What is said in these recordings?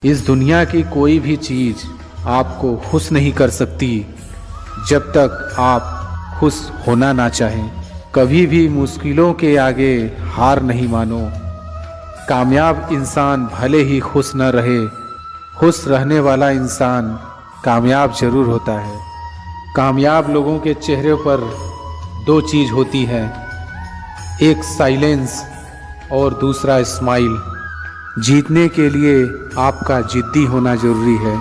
इस दुनिया की कोई भी चीज़ आपको खुश नहीं कर सकती जब तक आप खुश होना ना चाहें। कभी भी मुश्किलों के आगे हार नहीं मानो। कामयाब इंसान भले ही खुश न रहे, खुश रहने वाला इंसान कामयाब जरूर होता है। कामयाब लोगों के चेहरे पर दो चीज़ होती है, एक साइलेंस और दूसरा स्माइल। जीतने के लिए आपका जिद्दी होना जरूरी है।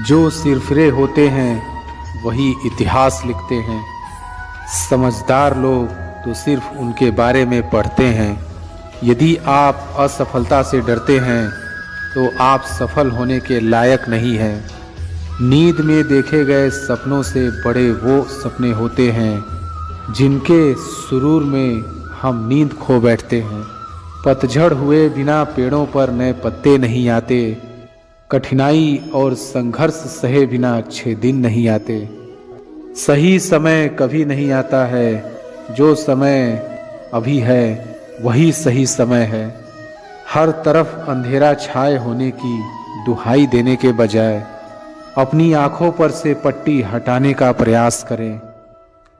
जो सिरफिरे होते हैं वही इतिहास लिखते हैं। समझदार लोग तो सिर्फ उनके बारे में पढ़ते हैं। यदि आप असफलता से डरते हैं तो आप सफल होने के लायक नहीं हैं। नींद में देखे गए सपनों से बड़े वो सपने होते हैं जिनके सुरूर में हम नींद खो बैठते हैं। पतझड़ हुए बिना पेड़ों पर नए पत्ते नहीं आते। कठिनाई और संघर्ष सहे बिना अच्छे दिन नहीं आते। सही समय कभी नहीं आता है, जो समय अभी है वही सही समय है। हर तरफ अंधेरा छाए होने की दुहाई देने के बजाय अपनी आंखों पर से पट्टी हटाने का प्रयास करें।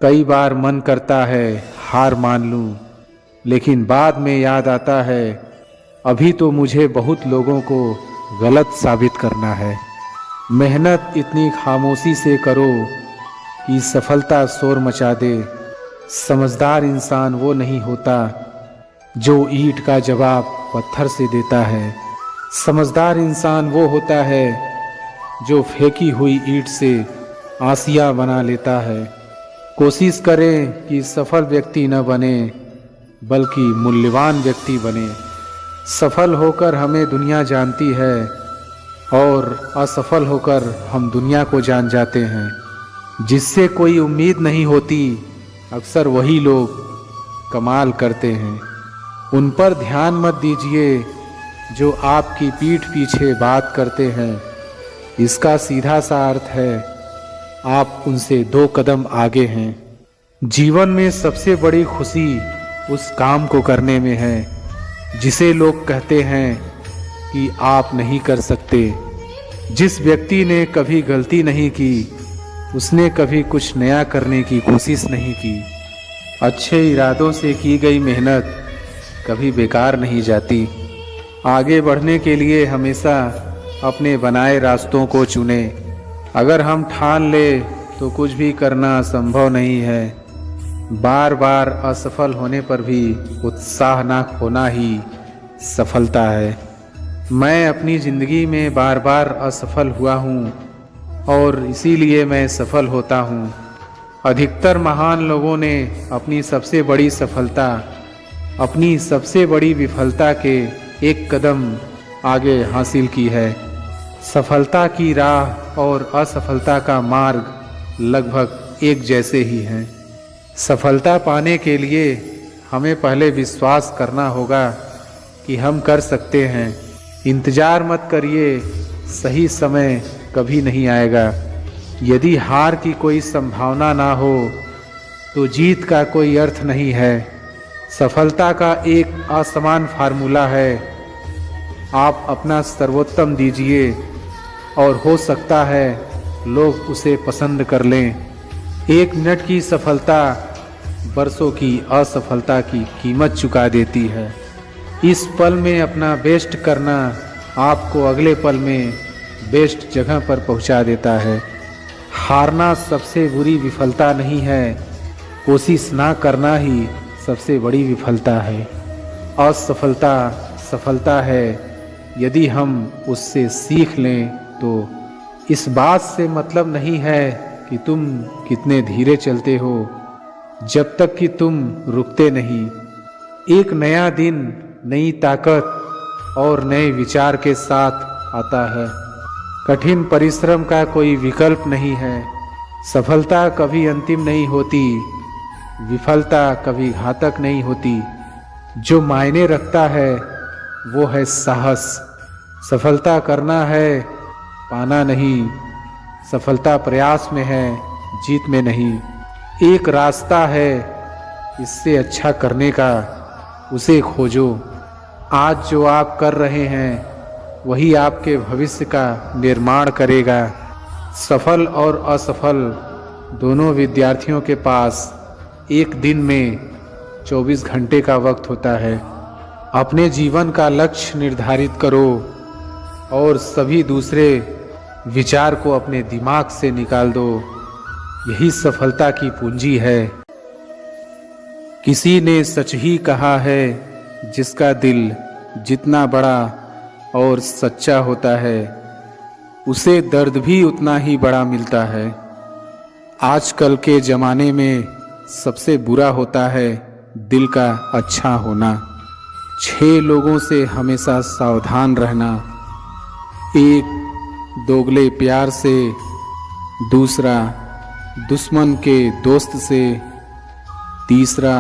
कई बार मन करता है हार मान लूं, लेकिन बाद में याद आता है अभी तो मुझे बहुत लोगों को गलत साबित करना है। मेहनत इतनी खामोशी से करो कि सफलता शोर मचा दे। समझदार इंसान वो नहीं होता जो ईंट का जवाब पत्थर से देता है। समझदार इंसान वो होता है जो फेंकी हुई ईंट से आसिया बना लेता है। कोशिश करें कि सफल व्यक्ति न बने बल्कि मूल्यवान व्यक्ति बने। सफल होकर हमें दुनिया जानती है और असफल होकर हम दुनिया को जान जाते हैं। जिससे कोई उम्मीद नहीं होती अक्सर वही लोग कमाल करते हैं। उन पर ध्यान मत दीजिए जो आपकी पीठ पीछे बात करते हैं। इसका सीधा सा अर्थ है आप उनसे 2 कदम आगे हैं। जीवन में सबसे बड़ी खुशी उस काम को करने में है जिसे लोग कहते हैं कि आप नहीं कर सकते। जिस व्यक्ति ने कभी गलती नहीं की उसने कभी कुछ नया करने की कोशिश नहीं की। अच्छे इरादों से की गई मेहनत कभी बेकार नहीं जाती। आगे बढ़ने के लिए हमेशा अपने बनाए रास्तों को चुने। अगर हम ठान ले तो कुछ भी करना संभव नहीं है। बार बार असफल होने पर भी उत्साह ना खोना ही सफलता है। मैं अपनी ज़िंदगी में बार बार असफल हुआ हूँ और इसीलिए मैं सफल होता हूँ। अधिकतर महान लोगों ने अपनी सबसे बड़ी सफलता अपनी सबसे बड़ी विफलता के 1 कदम आगे हासिल की है। सफलता की राह और असफलता का मार्ग लगभग एक जैसे ही हैं। सफलता पाने के लिए हमें पहले विश्वास करना होगा कि हम कर सकते हैं। इंतज़ार मत करिए, सही समय कभी नहीं आएगा। यदि हार की कोई संभावना ना हो तो जीत का कोई अर्थ नहीं है। सफलता का एक आसान फार्मूला है, आप अपना सर्वोत्तम दीजिए और हो सकता है लोग उसे पसंद कर लें। 1 मिनट की सफलता बरसों की असफलता की कीमत चुका देती है। इस पल में अपना बेस्ट करना आपको अगले पल में बेस्ट जगह पर पहुंचा देता है। हारना सबसे बुरी विफलता नहीं है, कोशिश ना करना ही सबसे बड़ी विफलता है। असफलता सफलता है यदि हम उससे सीख लें तो। इस बात से मतलब नहीं है कि तुम कितने धीरे चलते हो जब तक कि तुम रुकते नहीं। एक नया दिन नई ताकत और नए विचार के साथ आता है। कठिन परिश्रम का कोई विकल्प नहीं है। सफलता कभी अंतिम नहीं होती, विफलता कभी घातक नहीं होती। जो मायने रखता है वो है साहस। सफलता करना है, पाना नहीं। सफलता प्रयास में है, जीत में नहीं। एक रास्ता है इससे अच्छा करने का, उसे खोजो। आज जो आप कर रहे हैं वही आपके भविष्य का निर्माण करेगा। सफल और असफल दोनों विद्यार्थियों के पास एक दिन में 24 घंटे का वक्त होता है। अपने जीवन का लक्ष्य निर्धारित करो और सभी दूसरे विचार को अपने दिमाग से निकाल दो। यही सफलता की पूंजी है। किसी ने सच ही कहा है, जिसका दिल जितना बड़ा और सच्चा होता है उसे दर्द भी उतना ही बड़ा मिलता है। आजकल के ज़माने में सबसे बुरा होता है दिल का अच्छा होना। 6 लोगों से हमेशा सावधान रहना। एक, दोगले प्यार से। दूसरा, दुश्मन के दोस्त से। तीसरा,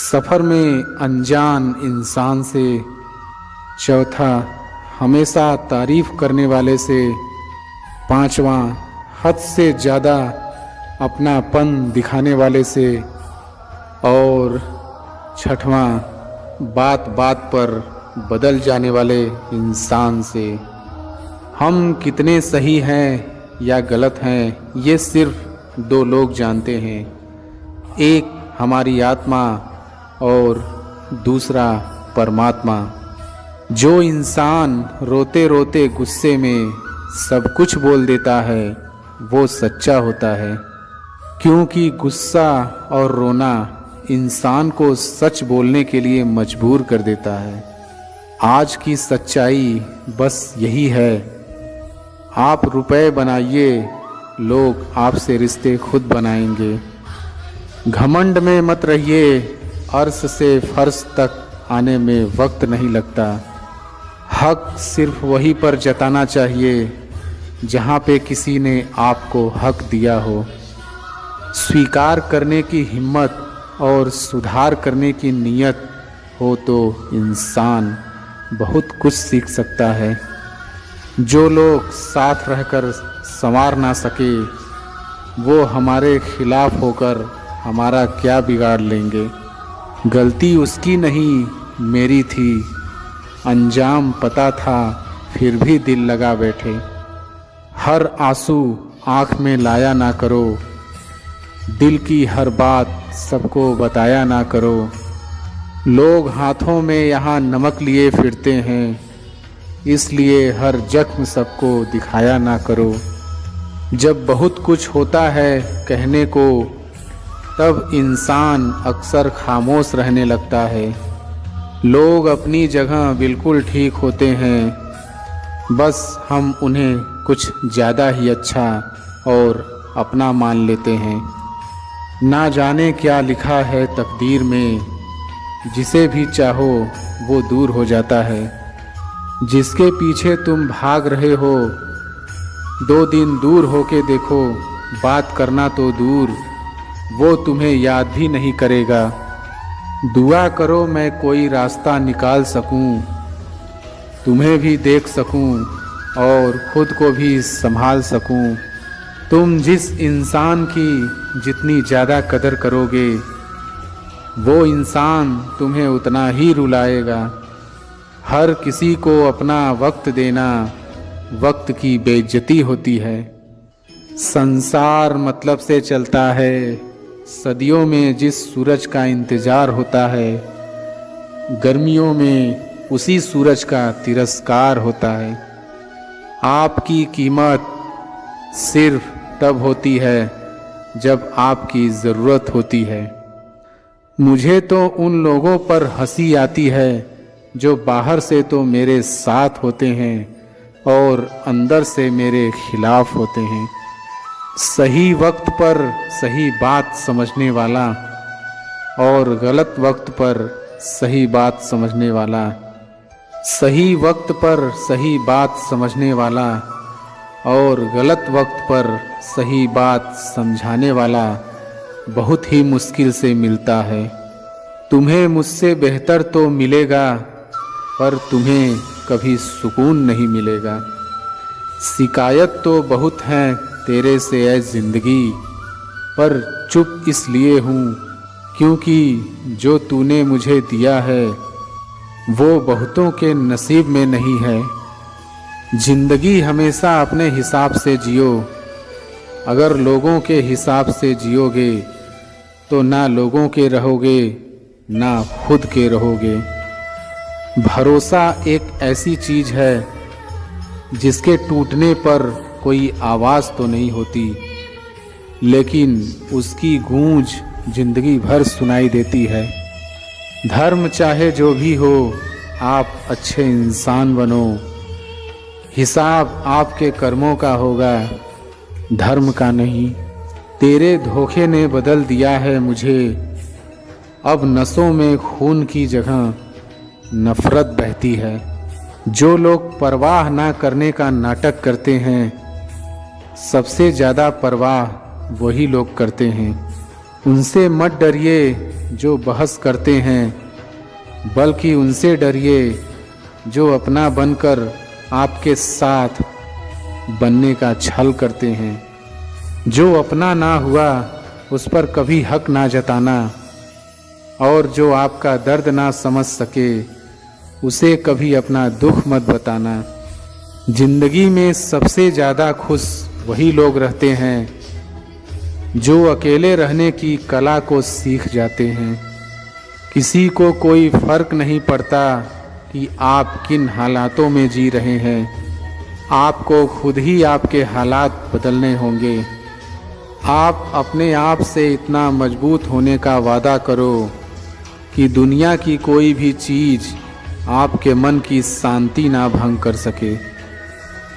सफ़र में अनजान इंसान से। चौथा, हमेशा तारीफ करने वाले से। पांचवा, हद से ज़्यादा अपनापन दिखाने वाले से। और छठवां, बात बात पर बदल जाने वाले इंसान से। हम कितने सही हैं या गलत हैं ये सिर्फ 2 लोग जानते हैं। एक हमारी आत्मा और दूसरा परमात्मा। जो इंसान रोते रोते गुस्से में सब कुछ बोल देता है वो सच्चा होता है, क्योंकि गुस्सा और रोना इंसान को सच बोलने के लिए मजबूर कर देता है। आज की सच्चाई बस यही है। आप रुपए बनाइए, लोग आपसे रिश्ते खुद बनाएंगे। घमंड में मत रहिए, अर्श से फर्श तक आने में वक्त नहीं लगता। हक सिर्फ वहीं पर जताना चाहिए जहाँ पे किसी ने आपको हक दिया हो। स्वीकार करने की हिम्मत और सुधार करने की नीयत हो तो इंसान बहुत कुछ सीख सकता है। जो लोग साथ रहकर संवार ना सके वो हमारे खिलाफ होकर हमारा क्या बिगाड़ लेंगे। गलती उसकी नहीं मेरी थी, अंजाम पता था फिर भी दिल लगा बैठे। हर आंसू आँख में लाया ना करो, दिल की हर बात सबको बताया ना करो। लोग हाथों में यहाँ नमक लिए फिरते हैं, इसलिए हर जख्म सबको दिखाया ना करो। जब बहुत कुछ होता है कहने को तब इंसान अक्सर खामोश रहने लगता है। लोग अपनी जगह बिल्कुल ठीक होते हैं, बस हम उन्हें कुछ ज़्यादा ही अच्छा और अपना मान लेते हैं। ना जाने क्या लिखा है तकदीर में, जिसे भी चाहो वो दूर हो जाता है। जिसके पीछे तुम भाग रहे हो 2 दिन दूर होके देखो, बात करना तो दूर वो तुम्हें याद भी नहीं करेगा। दुआ करो मैं कोई रास्ता निकाल सकूं, तुम्हें भी देख सकूं और खुद को भी संभाल सकूं। तुम जिस इंसान की जितनी ज़्यादा कदर करोगे वो इंसान तुम्हें उतना ही रुलाएगा। हर किसी को अपना वक्त देना वक्त की बेइज्जती होती है। संसार मतलब से चलता है, सदियों में जिस सूरज का इंतज़ार होता है, गर्मियों में उसी सूरज का तिरस्कार होता है। आपकी कीमत सिर्फ तब होती है जब आपकी ज़रूरत होती है। मुझे तो उन लोगों पर हंसी आती है जो बाहर से तो मेरे साथ होते हैं और अंदर से मेरे खिलाफ होते हैं। सही वक्त पर सही बात समझने वाला और गलत वक्त पर सही बात समझने वाला, सही वक्त पर सही बात समझने वाला और गलत वक्त पर सही बात समझाने वाला बहुत ही मुश्किल से मिलता है। तुम्हें मुझसे बेहतर तो मिलेगा पर तुम्हें कभी सुकून नहीं मिलेगा। शिकायत तो बहुत हैं तेरे से ऐ ज़िंदगी, पर चुप इसलिए हूँ क्योंकि जो तूने मुझे दिया है वो बहुतों के नसीब में नहीं है। जिंदगी हमेशा अपने हिसाब से जियो। अगर लोगों के हिसाब से जियोगे तो ना लोगों के रहोगे ना खुद के रहोगे। भरोसा एक ऐसी चीज है जिसके टूटने पर कोई आवाज़ तो नहीं होती, लेकिन उसकी गूंज जिंदगी भर सुनाई देती है। धर्म चाहे जो भी हो, आप अच्छे इंसान बनो। हिसाब आपके कर्मों का होगा, धर्म का नहीं। तेरे धोखे ने बदल दिया है मुझे, अब नसों में खून की जगह नफरत बहती है। जो लोग परवाह ना करने का नाटक करते हैं, सबसे ज़्यादा परवाह वही लोग करते हैं। उनसे मत डरिए जो बहस करते हैं, बल्कि उनसे डरिए जो अपना बनकर आपके साथ बनने का छल करते हैं। जो अपना ना हुआ उस पर कभी हक ना जताना, और जो आपका दर्द ना समझ सके उसे कभी अपना दुख मत बताना। जिंदगी में सबसे ज़्यादा खुश वही लोग रहते हैं जो अकेले रहने की कला को सीख जाते हैं। किसी को कोई फर्क नहीं पड़ता कि आप किन हालातों में जी रहे हैं, आपको खुद ही आपके हालात बदलने होंगे। आप अपने आप से इतना मजबूत होने का वादा करो कि दुनिया की कोई भी चीज़ आपके मन की शांति ना भंग कर सके।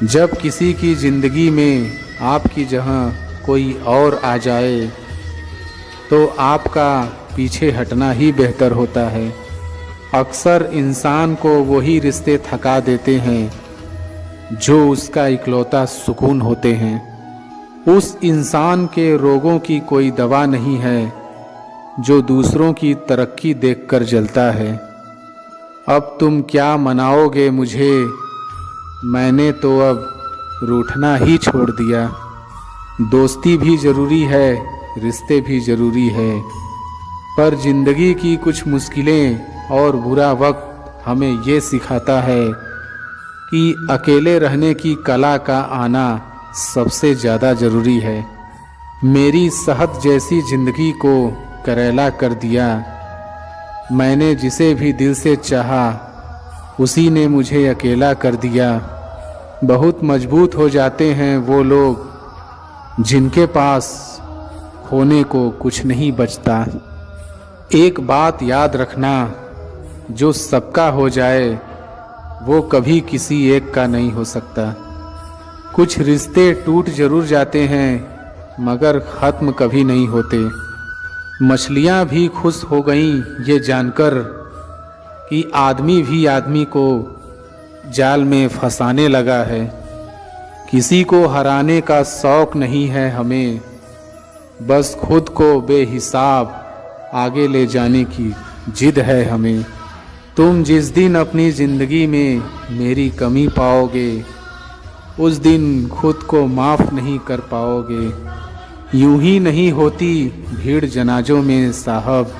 जब किसी की ज़िंदगी में आपकी जगह कोई और आ जाए तो आपका पीछे हटना ही बेहतर होता है। अक्सर इंसान को वही रिश्ते थका देते हैं जो उसका इकलौता सुकून होते हैं। उस इंसान के रोगों की कोई दवा नहीं है जो दूसरों की तरक्की देखकर जलता है। अब तुम क्या मनाओगे मुझे, मैंने तो अब रूठना ही छोड़ दिया। दोस्ती भी ज़रूरी है, रिश्ते भी ज़रूरी है, पर ज़िंदगी की कुछ मुश्किलें और बुरा वक्त हमें ये सिखाता है कि अकेले रहने की कला का आना सबसे ज़्यादा ज़रूरी है। मेरी शहद जैसी ज़िंदगी को करेला कर दिया। मैंने जिसे भी दिल से चाहा उसी ने मुझे अकेला कर दिया। बहुत मजबूत हो जाते हैं वो लोग जिनके पास खोने को कुछ नहीं बचता। एक बात याद रखना, जो सबका हो जाए वो कभी किसी एक का नहीं हो सकता। कुछ रिश्ते टूट जरूर जाते हैं मगर ख़त्म कभी नहीं होते। मछलियाँ भी खुश हो गईं ये जानकर कि आदमी भी आदमी को जाल में फंसाने लगा है। किसी को हराने का शौक़ नहीं है हमें, बस खुद को बेहिसाब आगे ले जाने की जिद है हमें। तुम जिस दिन अपनी ज़िंदगी में मेरी कमी पाओगे उस दिन खुद को माफ़ नहीं कर पाओगे। यूं ही नहीं होती भीड़ जनाजों में साहब,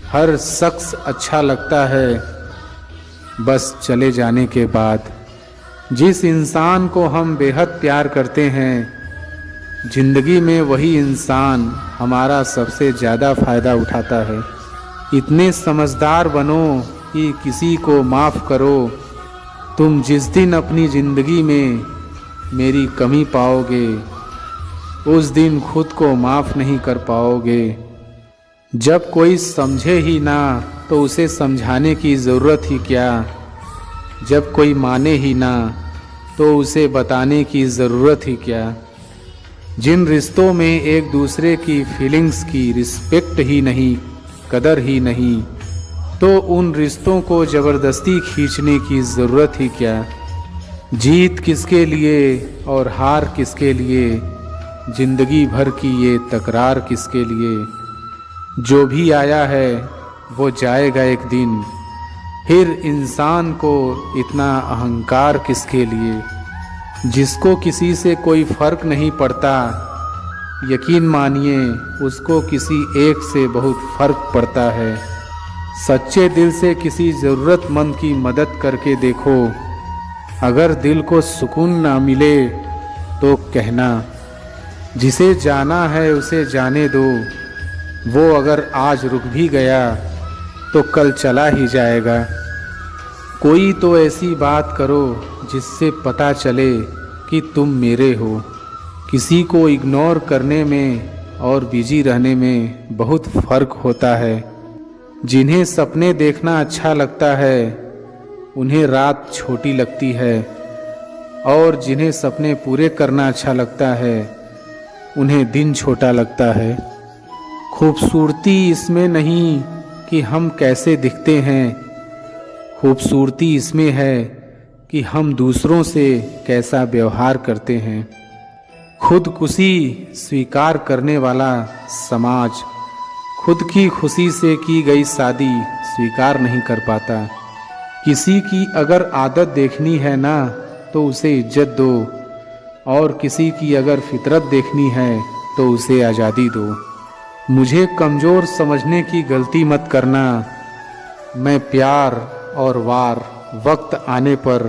हर शख्स अच्छा लगता है बस चले जाने के बाद। जिस इंसान को हम बेहद प्यार करते हैं, जिंदगी में वही इंसान हमारा सबसे ज़्यादा फ़ायदा उठाता है। इतने समझदार बनो कि किसी को माफ़ करो। तुम जिस दिन अपनी ज़िंदगी में मेरी कमी पाओगे उस दिन खुद को माफ़ नहीं कर पाओगे। जब कोई समझे ही ना तो उसे समझाने की ज़रूरत ही क्या। जब कोई माने ही ना तो उसे बताने की ज़रूरत ही क्या। जिन रिश्तों में एक दूसरे की फीलिंग्स की रिस्पेक्ट ही नहीं, कदर ही नहीं, तो उन रिश्तों को ज़बरदस्ती खींचने की ज़रूरत ही क्या। जीत किसके लिए और हार किसके लिए, ज़िंदगी भर की ये तकरार किसके लिए। जो भी आया है वो जाएगा एक दिन, फिर इंसान को इतना अहंकार किसके लिए। जिसको किसी से कोई फ़र्क नहीं पड़ता, यकीन मानिए उसको किसी एक से बहुत फ़र्क पड़ता है। सच्चे दिल से किसी ज़रूरतमंद की मदद करके देखो। अगर दिल को सुकून ना मिले तो कहना, जिसे जाना है उसे जाने दो। वो अगर आज रुक भी गया तो कल चला ही जाएगा। कोई तो ऐसी बात करो जिससे पता चले कि तुम मेरे हो। किसी को इग्नोर करने में और बिजी रहने में बहुत फ़र्क होता है। जिन्हें सपने देखना अच्छा लगता है उन्हें रात छोटी लगती है, और जिन्हें सपने पूरे करना अच्छा लगता है उन्हें दिन छोटा लगता है। खूबसूरती इसमें नहीं कि हम कैसे दिखते हैं, खूबसूरती इसमें है कि हम दूसरों से कैसा व्यवहार करते हैं। खुदकुशी स्वीकार करने वाला समाज खुद की खुशी से की गई शादी स्वीकार नहीं कर पाता। किसी की अगर आदत देखनी है ना तो उसे इज्जत दो, और किसी की अगर फितरत देखनी है तो उसे आज़ादी दो। मुझे कमज़ोर समझने की गलती मत करना। मैं प्यार और वार वक्त आने पर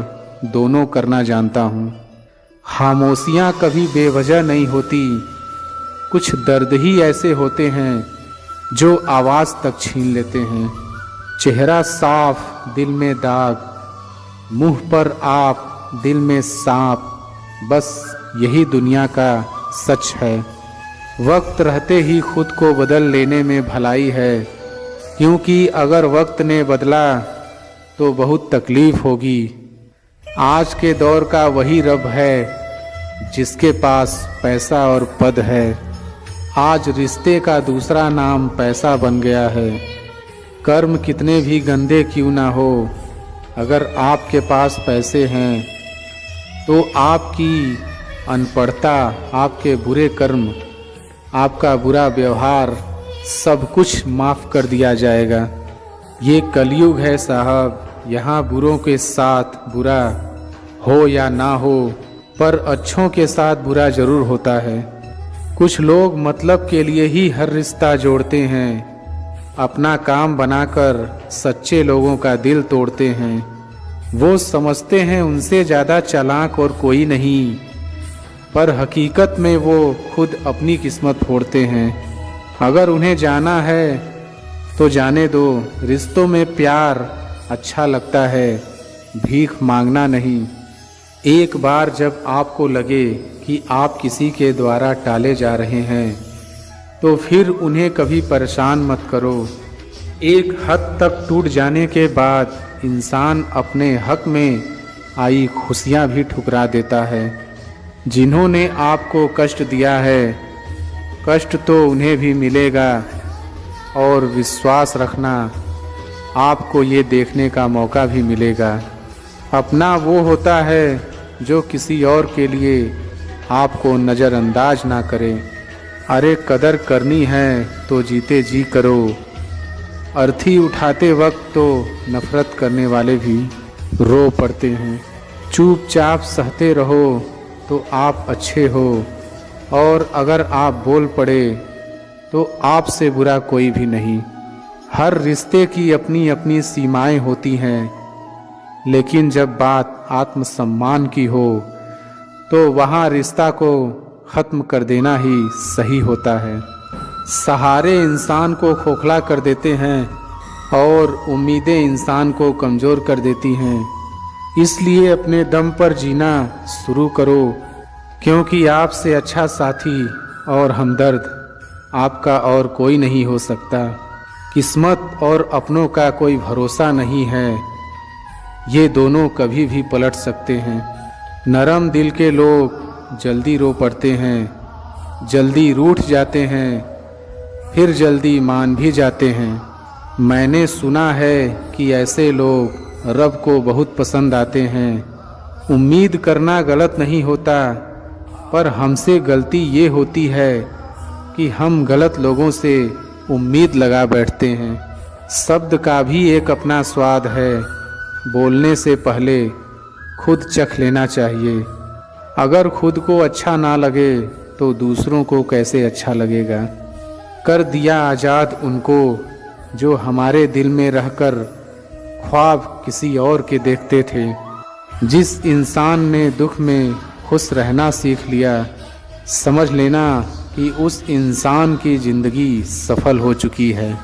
दोनों करना जानता हूँ। खामोशियाँ कभी बेवजह नहीं होती। कुछ दर्द ही ऐसे होते हैं जो आवाज़ तक छीन लेते हैं। चेहरा साफ, दिल में दाग, मुंह पर आप, दिल में सांप, बस यही दुनिया का सच है। वक्त रहते ही खुद को बदल लेने में भलाई है, क्योंकि अगर वक्त ने बदला तो बहुत तकलीफ होगी। आज के दौर का वही रब है जिसके पास पैसा और पद है। आज रिश्ते का दूसरा नाम पैसा बन गया है। कर्म कितने भी गंदे क्यों ना हो, अगर आपके पास पैसे हैं तो आपकी अनपढ़ता, आपके बुरे कर्म, आपका बुरा व्यवहार सब कुछ माफ़ कर दिया जाएगा। ये कलयुग है साहब, यहाँ बुरों के साथ बुरा हो या ना हो, पर अच्छों के साथ बुरा ज़रूर होता है। कुछ लोग मतलब के लिए ही हर रिश्ता जोड़ते हैं, अपना काम बनाकर सच्चे लोगों का दिल तोड़ते हैं। वो समझते हैं उनसे ज़्यादा चालाक और कोई नहीं, पर हकीकत में वो खुद अपनी किस्मत फोड़ते हैं। अगर उन्हें जाना है तो जाने दो। रिश्तों में प्यार अच्छा लगता है, भीख मांगना नहीं। एक बार जब आपको लगे कि आप किसी के द्वारा टाले जा रहे हैं तो फिर उन्हें कभी परेशान मत करो। एक हद तक टूट जाने के बाद इंसान अपने हक में आई खुशियाँ भी ठुकरा देता है। जिन्होंने आपको कष्ट दिया है, कष्ट तो उन्हें भी मिलेगा, और विश्वास रखना आपको ये देखने का मौका भी मिलेगा। अपना वो होता है जो किसी और के लिए आपको नज़रअंदाज ना करे। अरे कदर करनी है तो जीते जी करो। अर्थी उठाते वक्त तो नफ़रत करने वाले भी रो पड़ते हैं। चुपचाप सहते रहो तो आप अच्छे हो, और अगर आप बोल पड़े तो आपसे बुरा कोई भी नहीं। हर रिश्ते की अपनी अपनी सीमाएं होती हैं, लेकिन जब बात आत्मसम्मान की हो तो वहाँ रिश्ता को ख़त्म कर देना ही सही होता है। सहारे इंसान को खोखला कर देते हैं और उम्मीदें इंसान को कमज़ोर कर देती हैं। इसलिए अपने दम पर जीना शुरू करो, क्योंकि आपसे अच्छा साथी और हमदर्द आपका और कोई नहीं हो सकता। किस्मत और अपनों का कोई भरोसा नहीं है, ये दोनों कभी भी पलट सकते हैं। नरम दिल के लोग जल्दी रो पड़ते हैं, जल्दी रूठ जाते हैं, फिर जल्दी मान भी जाते हैं। मैंने सुना है कि ऐसे लोग रब को बहुत पसंद आते हैं। उम्मीद करना गलत नहीं होता, पर हमसे गलती ये होती है कि हम गलत लोगों से उम्मीद लगा बैठते हैं। शब्द का भी एक अपना स्वाद है, बोलने से पहले खुद चख लेना चाहिए। अगर खुद को अच्छा ना लगे तो दूसरों को कैसे अच्छा लगेगा। कर दिया आज़ाद उनको जो हमारे दिल में रहकर ख्वाब किसी और के देखते थे। जिस इंसान ने दुख में खुश रहना सीख लिया, समझ लेना कि उस इंसान की ज़िंदगी सफल हो चुकी है।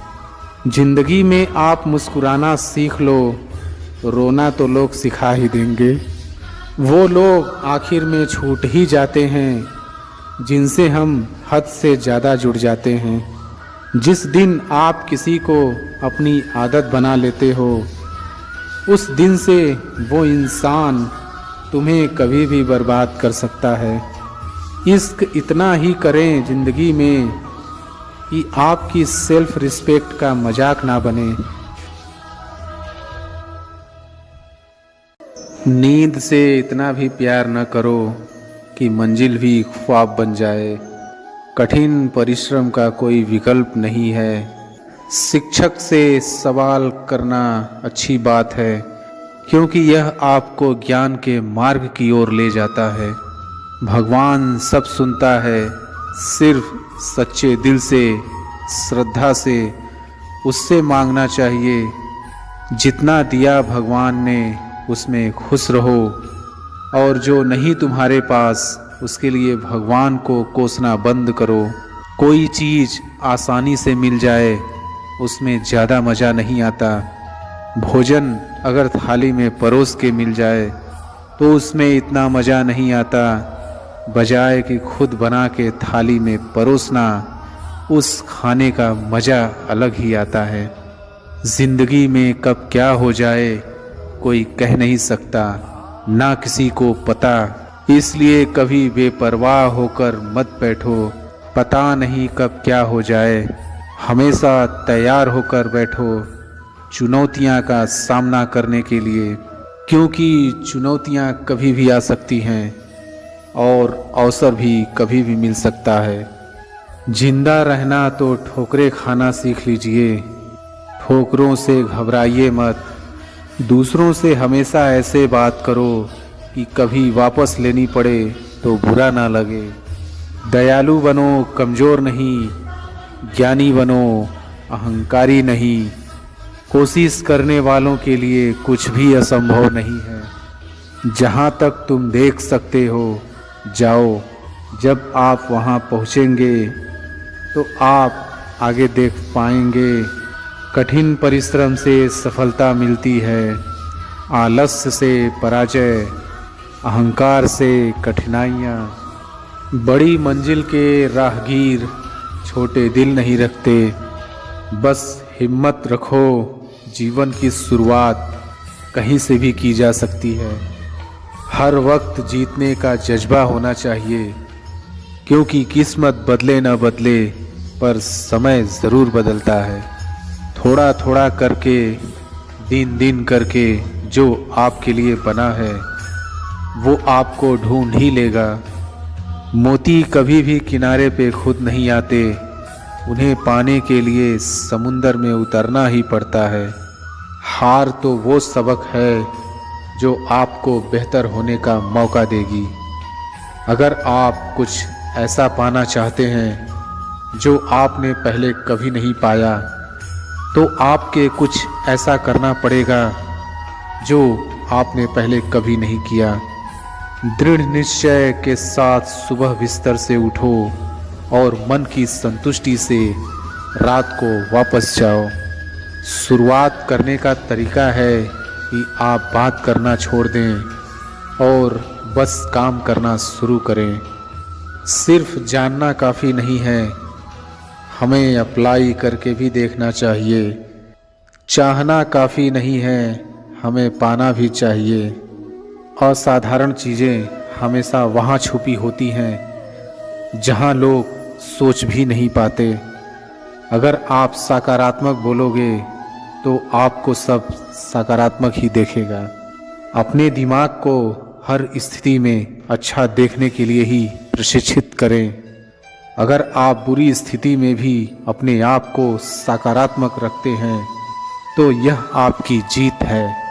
ज़िंदगी में आप मुस्कुराना सीख लो, रोना तो लोग सिखा ही देंगे। वो लोग आखिर में छूट ही जाते हैं जिनसे हम हद से ज़्यादा जुड़ जाते हैं। जिस दिन आप किसी को अपनी आदत बना लेते हो, उस दिन से वो इंसान तुम्हें कभी भी बर्बाद कर सकता है। इश्क इतना ही करें ज़िंदगी में कि आपकी सेल्फ रिस्पेक्ट का मजाक ना बने। नींद से इतना भी प्यार न करो कि मंजिल भी ख्वाब बन जाए। कठिन परिश्रम का कोई विकल्प नहीं है। शिक्षक से सवाल करना अच्छी बात है, क्योंकि यह आपको ज्ञान के मार्ग की ओर ले जाता है। भगवान सब सुनता है, सिर्फ सच्चे दिल से, श्रद्धा से उससे मांगना चाहिए। जितना दिया भगवान ने उसमें खुश रहो, और जो नहीं तुम्हारे पास उसके लिए भगवान को कोसना बंद करो। कोई चीज़ आसानी से मिल जाए उसमें ज़्यादा मज़ा नहीं आता। भोजन अगर थाली में परोस के मिल जाए तो उसमें इतना मज़ा नहीं आता, बजाय कि खुद बना के थाली में परोसना, उस खाने का मज़ा अलग ही आता है। ज़िंदगी में कब क्या हो जाए कोई कह नहीं सकता, ना किसी को पता। इसलिए कभी बेपरवाह होकर मत बैठो, पता नहीं कब क्या हो जाए। हमेशा तैयार होकर बैठो चुनौतियां का सामना करने के लिए, क्योंकि चुनौतियां कभी भी आ सकती हैं और अवसर भी कभी भी मिल सकता है। जिंदा रहना तो ठोकरें खाना सीख लीजिए। ठोकरों से घबराइए मत। दूसरों से हमेशा ऐसे बात करो कि कभी वापस लेनी पड़े तो बुरा ना लगे। दयालु बनो, कमज़ोर नहीं। ज्ञानी बनो, अहंकारी नहीं। कोशिश करने वालों के लिए कुछ भी असंभव नहीं है। जहाँ तक तुम देख सकते हो जाओ। जब आप वहाँ पहुँचेंगे तो आप आगे देख पाएंगे। कठिन परिश्रम से सफलता मिलती है, आलस्य से पराजय, अहंकार से कठिनाइयाँ। बड़ी मंजिल के राहगीर छोटे दिल नहीं रखते। बस हिम्मत रखो, जीवन की शुरुआत कहीं से भी की जा सकती है। हर वक्त जीतने का जज्बा होना चाहिए, क्योंकि किस्मत बदले न बदले पर समय ज़रूर बदलता है। थोड़ा थोड़ा करके, दिन दिन करके जो आपके लिए बना है वो आपको ढूंढ ही लेगा। मोती कभी भी किनारे पे खुद नहीं आते, उन्हें पाने के लिए समुंदर में उतरना ही पड़ता है। हार तो वो सबक है जो आपको बेहतर होने का मौका देगी। अगर आप कुछ ऐसा पाना चाहते हैं जो आपने पहले कभी नहीं पाया, तो आपके कुछ ऐसा करना पड़ेगा जो आपने पहले कभी नहीं किया। दृढ़ निश्चय के साथ सुबह बिस्तर से उठो और मन की संतुष्टि से रात को वापस जाओ। शुरुआत करने का तरीका है कि आप बात करना छोड़ दें और बस काम करना शुरू करें। सिर्फ जानना काफ़ी नहीं है, हमें अप्लाई करके भी देखना चाहिए। चाहना काफ़ी नहीं है, हमें पाना भी चाहिए। असाधारण चीज़ें हमेशा वहाँ छुपी होती हैं जहाँ लोग सोच भी नहीं पाते। अगर आप सकारात्मक बोलोगे तो आपको सब सकारात्मक ही देखेगा। अपने दिमाग को हर स्थिति में अच्छा देखने के लिए ही प्रशिक्षित करें। अगर आप बुरी स्थिति में भी अपने आप को सकारात्मक रखते हैं तो यह आपकी जीत है।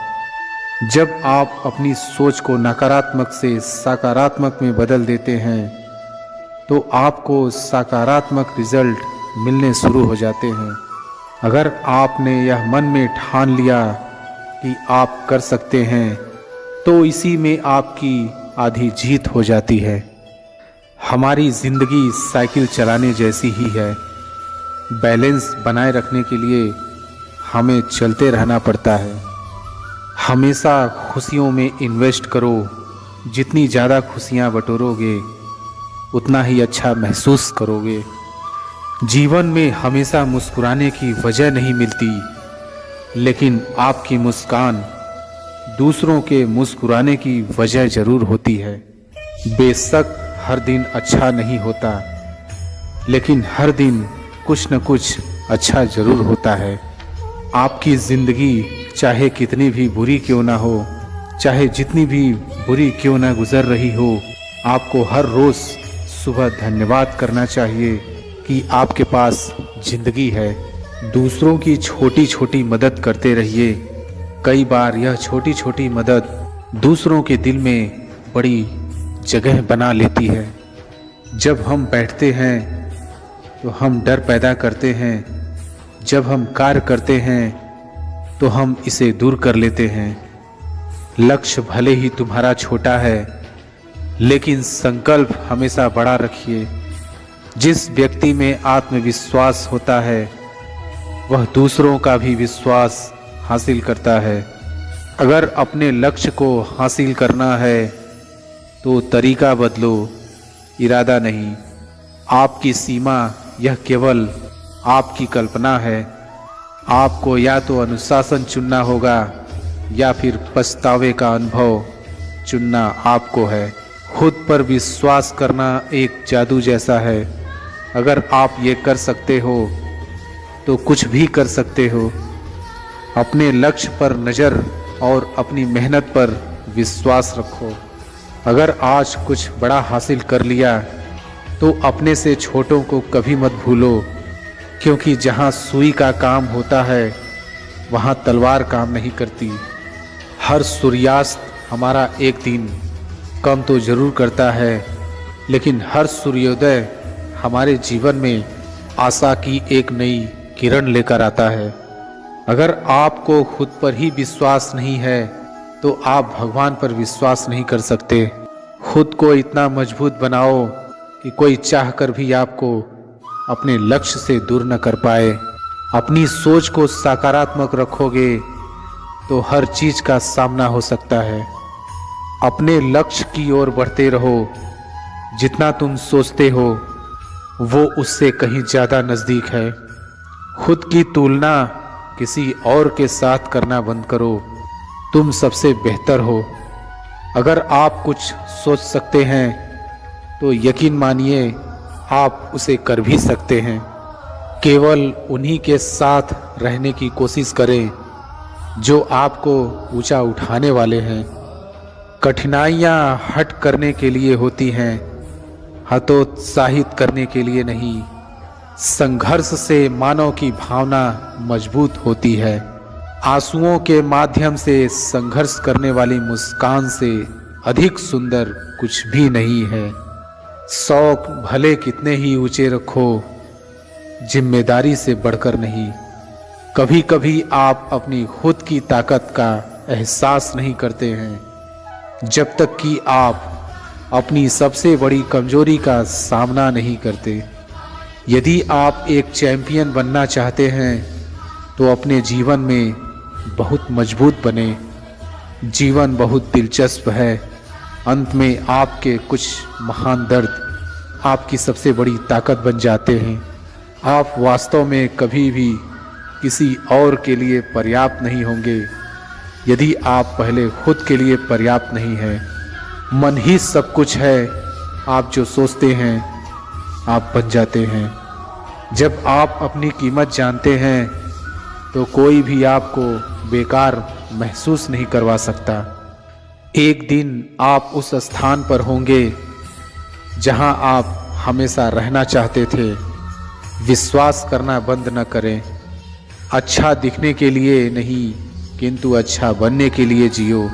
जब आप अपनी सोच को नकारात्मक से सकारात्मक में बदल देते हैं तो आपको सकारात्मक रिजल्ट मिलने शुरू हो जाते हैं। अगर आपने यह मन में ठान लिया कि आप कर सकते हैं, तो इसी में आपकी आधी जीत हो जाती है। हमारी ज़िंदगी साइकिल चलाने जैसी ही है। बैलेंस बनाए रखने के लिए हमें चलते रहना पड़ता है। हमेशा खुशियों में इन्वेस्ट करो। जितनी ज़्यादा खुशियाँ बटोरोगे उतना ही अच्छा महसूस करोगे। जीवन में हमेशा मुस्कुराने की वजह नहीं मिलती, लेकिन आपकी मुस्कान दूसरों के मुस्कुराने की वजह ज़रूर होती है। बेशक हर दिन अच्छा नहीं होता, लेकिन हर दिन कुछ न कुछ अच्छा ज़रूर होता है। आपकी ज़िंदगी चाहे कितनी भी बुरी क्यों ना हो, चाहे जितनी भी बुरी क्यों ना गुजर रही हो, आपको हर रोज़ सुबह धन्यवाद करना चाहिए कि आपके पास ज़िंदगी है। दूसरों की छोटी छोटी मदद करते रहिए। कई बार यह छोटी छोटी मदद दूसरों के दिल में बड़ी जगह बना लेती है। जब हम बैठते हैं तो हम डर पैदा करते हैं, जब हम कार्य करते हैं तो हम इसे दूर कर लेते हैं। लक्ष्य भले ही तुम्हारा छोटा है, लेकिन संकल्प हमेशा बड़ा रखिए। जिस व्यक्ति में आत्मविश्वास होता है वह दूसरों का भी विश्वास हासिल करता है। अगर अपने लक्ष्य को हासिल करना है तो तरीका बदलो, इरादा नहीं। आपकी सीमा यह केवल आपकी कल्पना है। आपको या तो अनुशासन चुनना होगा या फिर पछतावे का अनुभव चुनना आपको है। खुद पर विश्वास करना एक जादू जैसा है। अगर आप ये कर सकते हो तो कुछ भी कर सकते हो। अपने लक्ष्य पर नज़र और अपनी मेहनत पर विश्वास रखो। अगर आज कुछ बड़ा हासिल कर लिया तो अपने से छोटों को कभी मत भूलो, क्योंकि जहाँ सुई का काम होता है वहाँ तलवार काम नहीं करती। हर सूर्यास्त हमारा एक दिन कम तो ज़रूर करता है, लेकिन हर सूर्योदय हमारे जीवन में आशा की एक नई किरण लेकर आता है। अगर आपको खुद पर ही विश्वास नहीं है तो आप भगवान पर विश्वास नहीं कर सकते। खुद को इतना मजबूत बनाओ कि कोई चाहकर भी आपको अपने लक्ष्य से दूर न कर पाए। अपनी सोच को सकारात्मक रखोगे तो हर चीज़ का सामना हो सकता है। अपने लक्ष्य की ओर बढ़ते रहो। जितना तुम सोचते हो वो उससे कहीं ज़्यादा नज़दीक है। खुद की तुलना किसी और के साथ करना बंद करो। तुम सबसे बेहतर हो। अगर आप कुछ सोच सकते हैं तो यकीन मानिए आप उसे कर भी सकते हैं। केवल उन्हीं के साथ रहने की कोशिश करें जो आपको ऊंचा उठाने वाले हैं। कठिनाइयाँ हट करने के लिए होती हैं, हतोत्साहित करने के लिए नहीं। संघर्ष से मानव की भावना मजबूत होती है। आंसुओं के माध्यम से संघर्ष करने वाली मुस्कान से अधिक सुंदर कुछ भी नहीं है। शौक भले कितने ही ऊंचे रखो, जिम्मेदारी से बढ़कर नहीं। कभी कभी आप अपनी खुद की ताकत का एहसास नहीं करते हैं जब तक कि आप अपनी सबसे बड़ी कमजोरी का सामना नहीं करते। यदि आप एक चैंपियन बनना चाहते हैं तो अपने जीवन में बहुत मजबूत बने। जीवन बहुत दिलचस्प है। अंत में आपके कुछ महान दर्द आपकी सबसे बड़ी ताकत बन जाते हैं। आप वास्तव में कभी भी किसी और के लिए पर्याप्त नहीं होंगे यदि आप पहले खुद के लिए पर्याप्त नहीं हैं। मन ही सब कुछ है। आप जो सोचते हैं आप बन जाते हैं। जब आप अपनी कीमत जानते हैं तो कोई भी आपको बेकार महसूस नहीं करवा सकता। एक दिन आप उस स्थान पर होंगे जहां आप हमेशा रहना चाहते थे। विश्वास करना बंद न करें। अच्छा दिखने के लिए नहीं, किंतु अच्छा बनने के लिए जियो।